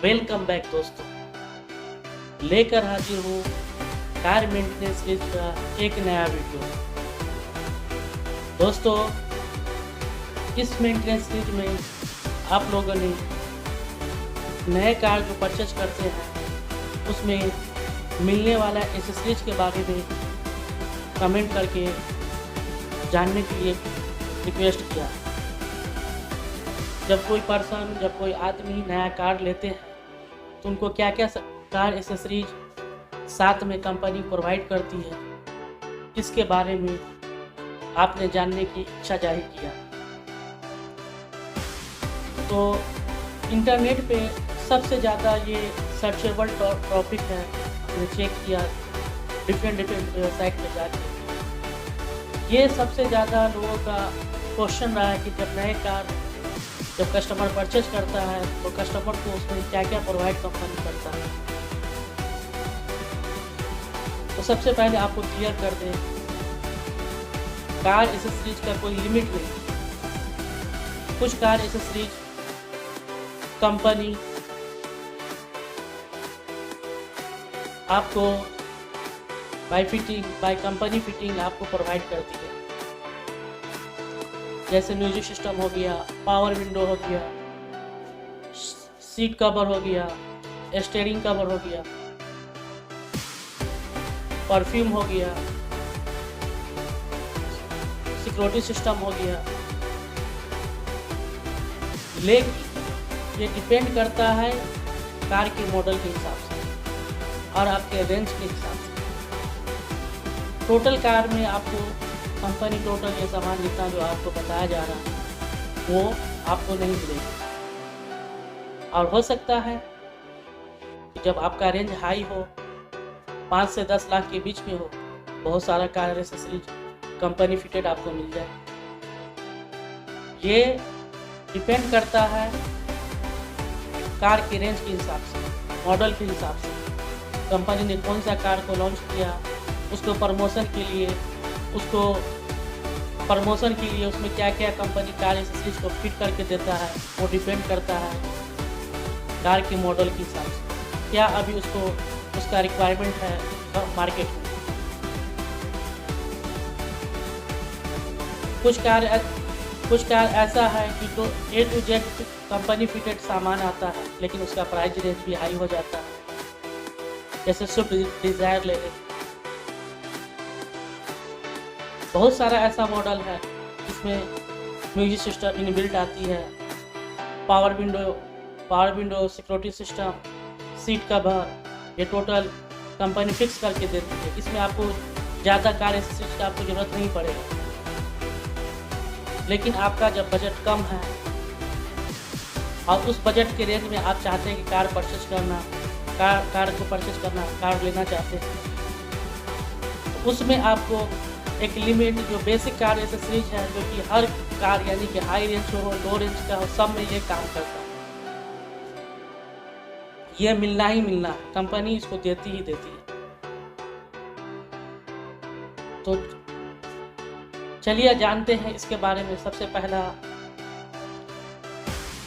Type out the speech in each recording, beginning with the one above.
Welcome back दोस्तों, लेकर हाजिर हूँ कार मेंटेनेंस सीरीज का एक नया वीडियो। दोस्तों, इस मेंटेनेंस सीरीज में आप लोगों ने नए कार जो परचेज करते हैं उसमें मिलने वाला एसेसरीज के बारे में कमेंट करके जानने के लिए रिक्वेस्ट किया। जब कोई आदमी नया कार लेते हैं तो उनको क्या क्या कार एसेसरीज साथ में कंपनी प्रोवाइड करती है, इसके बारे में आपने जानने की इच्छा जाहिर किया। तो इंटरनेट पे सबसे ज़्यादा ये सर्चेबल टॉपिक है। मैंने चेक किया डिफरेंट वेबसाइट पे जाके। ये सबसे ज़्यादा लोगों का क्वेश्चन रहा है कि जब कस्टमर परचेज करता है तो कस्टमर को उसमें क्या क्या प्रोवाइड कंपनी करता है। तो सबसे पहले आपको क्लियर कर दें, कार एसेसरीज का कोई लिमिट नहीं। कुछ कार एसेसरीज कंपनी आपको बाय कंपनी फिटिंग आपको प्रोवाइड करती है। जैसे म्यूजिक सिस्टम हो गया, पावर विंडो हो गया, सीट कवर हो गया, स्टीयरिंग कवर हो गया, परफ्यूम हो गया, सिक्योरिटी सिस्टम हो गया। लेकिन ये डिपेंड करता है कार के मॉडल के हिसाब से और आपके रेंज के हिसाब से। टोटल कार में आपको कंपनी टोटल ये सामान जितना जो आपको बताया जा रहा है वो आपको नहीं मिलेगा। और हो सकता है कि जब आपका रेंज हाई हो, 5 से 10 लाख के बीच में हो, बहुत सारा कार एसेसरीज कंपनी फिटेड आपको मिल जाए। ये डिपेंड करता है कार के रेंज के हिसाब से, मॉडल के हिसाब से। कंपनी ने कौन सा कार को लॉन्च किया, उसको प्रमोशन के लिए उसमें क्या क्या कंपनी कार एसेसरीज को फिट करके देता है, वो डिपेंड करता है कार के मॉडल के हिसाब से। क्या अभी उसका रिक्वायरमेंट है मार्केट में। कुछ कार ऐसा है कि तो A to Z company fitted सामान आता है, लेकिन उसका प्राइस रेंज भी हाई हो जाता है। जैसे स्विफ्ट डिज़ायर ले लें, बहुत सारा ऐसा मॉडल है जिसमें म्यूजिक सिस्टम इनबिल्ट आती है, power window, security system, seat cover, ये टोटल कंपनी फिक्स करके देती है। इसमें आपको ज़्यादा कार एसेसरीज का आपको ज़रूरत नहीं पड़ेगा। लेकिन आपका जब बजट कम है और उस बजट के रेंज में आप चाहते हैं कि कार को परचेज करना, कार लेना चाहते हैं, तो उसमें आपको एक लिमिट जो बेसिक कार एसेसरीज है, जो कि हर कार यानी कि हाई रेंज हो, लो रेंज का हो, सब में ये काम करता है। ये मिलना ही मिलना है, कंपनी इसको देती ही देती है। तो चलिए जानते हैं इसके बारे में। सबसे पहला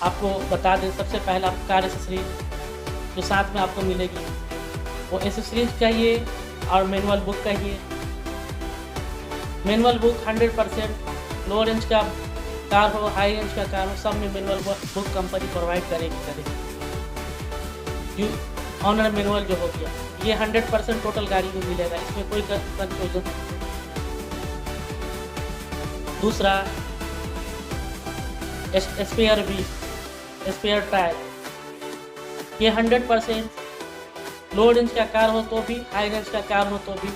आपको बता दें, सबसे पहला कार एसेसरीज जो साथ में आपको मिलेगी वो एसेसरीज कहिए और मैनुअल बुक कहिए। मैनुअल बुक 100% लो रेंज का कार हो, हाई रेंज का कार हो, सब में मैनुअल बुक कंपनी प्रोवाइड करेगी। ऑनर मैनुअल जो हो गया, ये 100% टोटल गाड़ी में मिलेगा, इसमें कोई कंफ्यूजन नहीं। दूसरा, स्पेयर टायर, ये 100% लो रेंज का कार हो तो भी, हाई रेंज का कार हो तो भी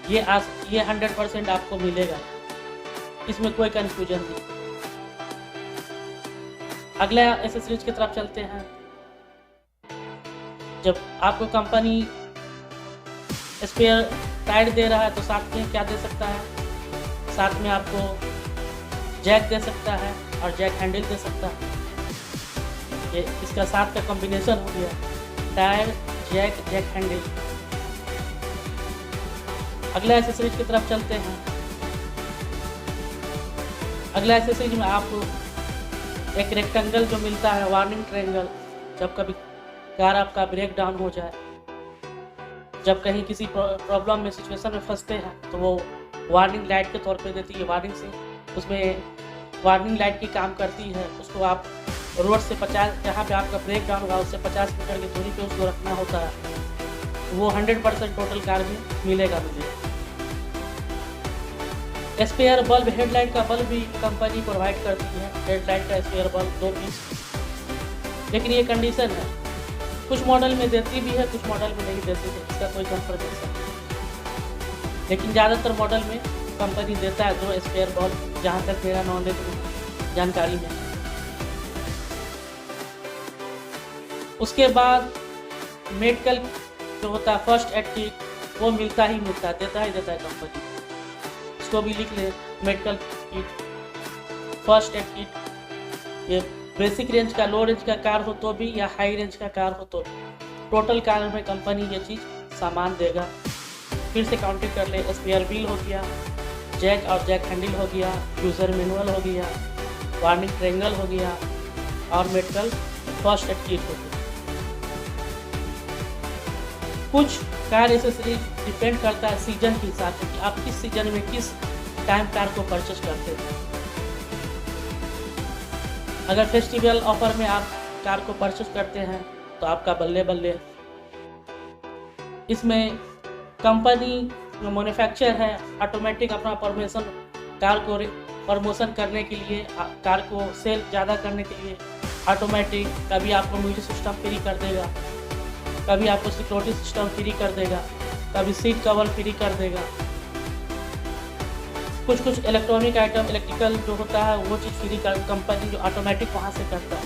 ये 100% आपको मिलेगा, इसमें कोई कंफ्यूजन नहीं। अगला एसेसरीज की तरफ चलते हैं। जब आपको कंपनी स्पेयर टायर दे रहा है तो साथ में क्या दे सकता है? साथ में आपको जैक दे सकता है और जैक हैंडल दे सकता है। ये इसका साथ का कॉम्बिनेशन हो गया, टायर, जैक हैंडल। अगला एसेसरीज की तरफ चलते हैं। अगला एसेसरीज में आपको एक रेक्टेंगल जो मिलता है, वार्निंग ट्रायंगल, जब कभी कार आपका ब्रेक डाउन हो जाए, जब कहीं किसी प्रॉब्लम में सिचुएशन में फंसते हैं तो वो वार्निंग लाइट के तौर पे देती है, वार्निंग से उसमें वार्निंग लाइट की काम करती है। उसको आप रोड से 50, जहाँ पे आपका ब्रेक डाउन होगा उससे 50 मीटर की दूरी पे उसको रखना होता है। वो 100% टोटल कार में मिलेगा मुझे। स्पेयर बल्ब, हेडलाइट का बल्ब भी कंपनी प्रोवाइड करती है, हेडलाइट का स्पेयर बल्ब 2 पीस। लेकिन ये कंडीशन है, कुछ मॉडल में देती भी है, कुछ मॉडल में नहीं देती है, इसका कोई कंफर्मेशन नहीं। लेकिन ज़्यादातर मॉडल में कंपनी देता है 2 स्पेयर बल्ब, जहाँ तक मेरा नॉलेज में, जानकारी में। उसके बाद मेडिकल जो होता है, फर्स्ट एड किट, वो मिलता ही मिलता है, देता है कंपनी। इसको भी लिख ले, medical kit, first aid kit. ये बेसिक रेंज का, लो रेंज का कार हो तो भी, या हाई रेंज का कार हो तो भी, टोटल कार में कंपनी ये चीज़ सामान देगा। फिर से काउंटिंग कर ले, स्पेयर व्हील हो गया, जैक और जैक हैंडल हो गया, यूज़र मैनुअल हो गया, वार्निंग ट्रायंगल हो गया, और मेडिकल फर्स्ट एड किट हो गया। कुछ कार एसेसरी डिपेंड करता है सीजन के हिसाब से कि आप किस सीजन में किस टाइम कार को परचेस करते हैं। अगर फेस्टिवल ऑफर में आप कार को परचेस करते हैं तो आपका बल्ले बल्ले। इसमें कंपनी जो मैन्युफैक्चर है ऑटोमेटिक अपना कार को प्रमोशन करने के लिए, कार को सेल ज़्यादा करने के लिए ऑटोमेटिक कभी आपको म्यूजिक सिस्टम फ्री कर देगा, कभी आपको सिक्योरिटी सिस्टम फ्री कर देगा, कभी सीट कवर फ्री कर देगा। कुछ इलेक्ट्रॉनिक आइटम, इलेक्ट्रिकल जो होता है वो चीज़ फ्री कर कंपनी जो ऑटोमेटिक वहाँ से करता है,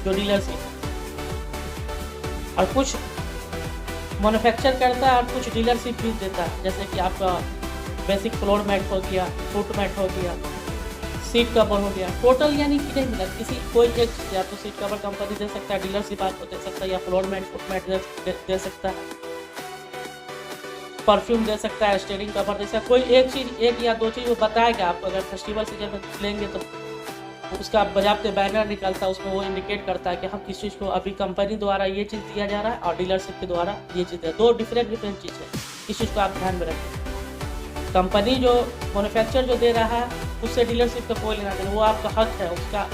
जो डीलरशिप। और कुछ मैन्युफैक्चर करता है और कुछ डीलरशिप भी देता है, जैसे कि आपका बेसिक फ्लोर मैट हो गया, फुट मैट हो गया, सीट कवर हो गया। टोटल यानी कि नहीं मिला किसी कोई एक चीज़, या तो सीट कवर कंपनी दे सकता है, डीलरशिप आपको दे सकता है, या फ्लोर मैट, फुट मैट दे सकता है, परफ्यूम दे सकता है, स्टीयरिंग कवर दे सकता है। कोई एक चीज़, 1 या 2 चीज़ वो बताएगा आपको। अगर फेस्टिवल सीजन में लेंगे तो उसका बजाते बैनर निकलता है, उसमें वो इंडिकेट करता है कि हम किस चीज़ को अभी कंपनी द्वारा ये चीज़ दिया जा रहा है और डीलरशिप के द्वारा ये चीज़ है। 2 डिफरेंट चीज़ है, इस चीज़ को आप ध्यान में रखें। कंपनी जो मैन्युफैक्चर जो दे रहा है उससे डीलरशिप का कोई लेना देना, वो आपका हक है उसका।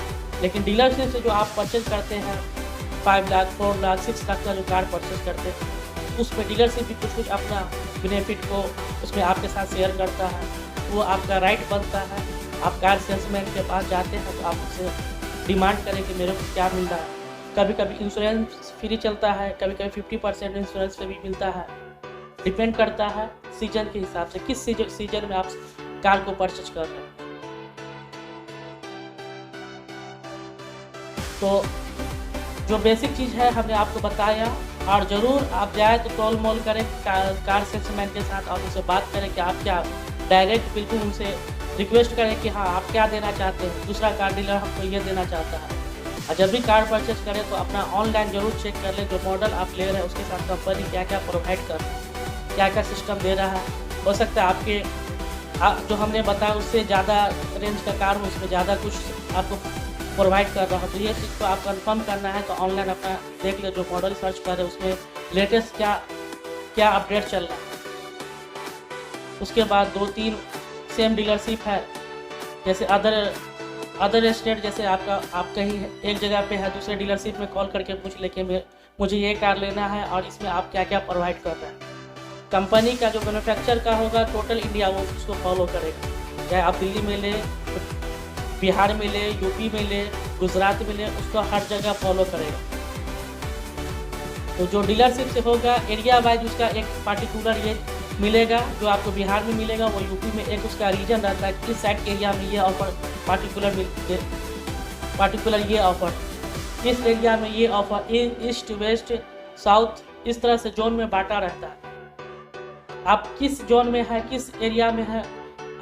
लेकिन डीलरशिप से जो आप परचेज करते हैं 5 लाख, 4 लाख, 6 लाख का जो कार परचेज करते हैं, उसमें डीलरशिप भी कुछ अपना बेनिफिट को उसमें आपके साथ शेयर करता है। वो आपका राइट बनता है। आप कार सेल्समैन के पास जाते हैं तो आप उससे डिमांड करें कि मेरे को क्या मिल रहा है। कभी कभी इंश्योरेंस फ्री चलता है, कभी कभी 50% इंश्योरेंस पे भी मिलता है। डिपेंड करता है सीजन के हिसाब से, किस सीजन में आप कार को परचेज कर रहे हैं। तो जो बेसिक चीज़ है हमने आपको बताया, और ज़रूर आप जाए तो तोल मोल करें कार सेल्समैन के साथ, और उनसे बात करें कि आप क्या, डायरेक्ट बिल्कुल उनसे रिक्वेस्ट करें कि हाँ आप क्या देना चाहते हैं, दूसरा कार डीलर हमको ये देना चाहता है। और जब भी कार परचेज करें तो अपना ऑनलाइन ज़रूर चेक कर लें, जो मॉडल आप ले रहे हैं उसके साथ कंपनी क्या क्या प्रोवाइड कर रहा है, क्या क्या सिस्टम दे रहा है। हो सकता है आपके जो हमने बताया उससे ज़्यादा रेंज का कार हो, उसमें ज़्यादा कुछ आपको प्रोवाइड कर रहा है। तो ये चीज़ को आप कंफर्म करना है तो ऑनलाइन अपना देख ले, जो मॉडल सर्च कर रहे हैं उसमें लेटेस्ट क्या अपडेट चल रहा है। उसके बाद 2-3 सेम डीलरशिप है, जैसे अदर स्टेट, जैसे आप कहीं एक जगह पे है, दूसरे डीलरशिप में कॉल करके पूछ ले कि मुझे ये कार लेना है और इसमें आप क्या क्या प्रोवाइड कर रहे हैं। कंपनी का जो मैन्युफैक्चर का होगा टोटल इंडिया वो उसको फॉलो करेगा, चाहे आप दिल्ली में ले, बिहार में ले, यूपी में ले, गुजरात में ले, उसको हर जगह फॉलो करेगा। तो जो डीलरशिप से होगा एरिया वाइज उसका एक पार्टिकुलर ये मिलेगा, जो आपको बिहार में मिलेगा वो यूपी में एक उसका रीजन रहता है कि इस साइड एरिया में ये ऑफर पार्टिकुलर ये ऑफर, इस एरिया में ये ऑफर, ईस्ट वेस्ट साउथ, इस तरह से जोन में बांटा रहता है। आप किस जोन में है, किस एरिया में है,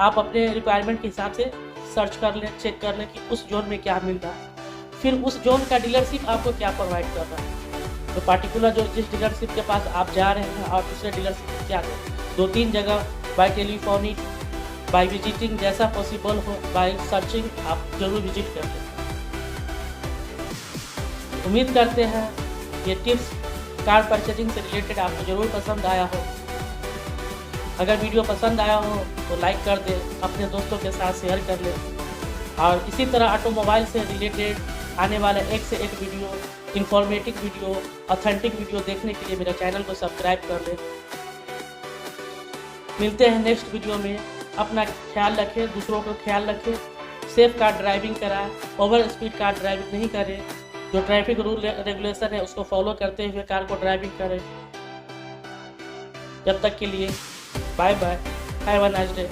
आप अपने रिक्वायरमेंट के हिसाब से सर्च कर लें, चेक कर लें कि उस जोन में क्या मिल रहा है, फिर उस जोन का डीलरशिप आपको क्या प्रोवाइड कर रहा है। तो पार्टिकुलर जो जिस डीलरशिप के पास आप जा रहे हैं और दूसरे डीलरशिप क्या करें, 2-3 जगह बाय टेलीफोनिक, बाय विजिटिंग, जैसा पॉसिबल हो बाय सर्चिंग आप जरूर विजिट कर लें। उम्मीद करते हैं ये टिप्स कार परचेजिंग से रिलेटेड आपको ज़रूर पसंद आया हो। अगर वीडियो पसंद आया हो तो लाइक कर दें, अपने दोस्तों के साथ शेयर कर लें और इसी तरह ऑटोमोबाइल से रिलेटेड आने वाला एक से एक video, informative video, authentic video देखने के लिए मेरा चैनल को सब्सक्राइब कर लें। मिलते हैं नेक्स्ट वीडियो में। अपना ख्याल रखें, दूसरों को ख्याल रखें, सेफ कार ड्राइविंग कराएं, ओवर स्पीड कार ड्राइविंग नहीं करें, जो ट्रैफिक रूल रेगुलेशन है उसको फॉलो करते हुए कार को ड्राइविंग करें। जब तक के लिए bye bye, have a nice day.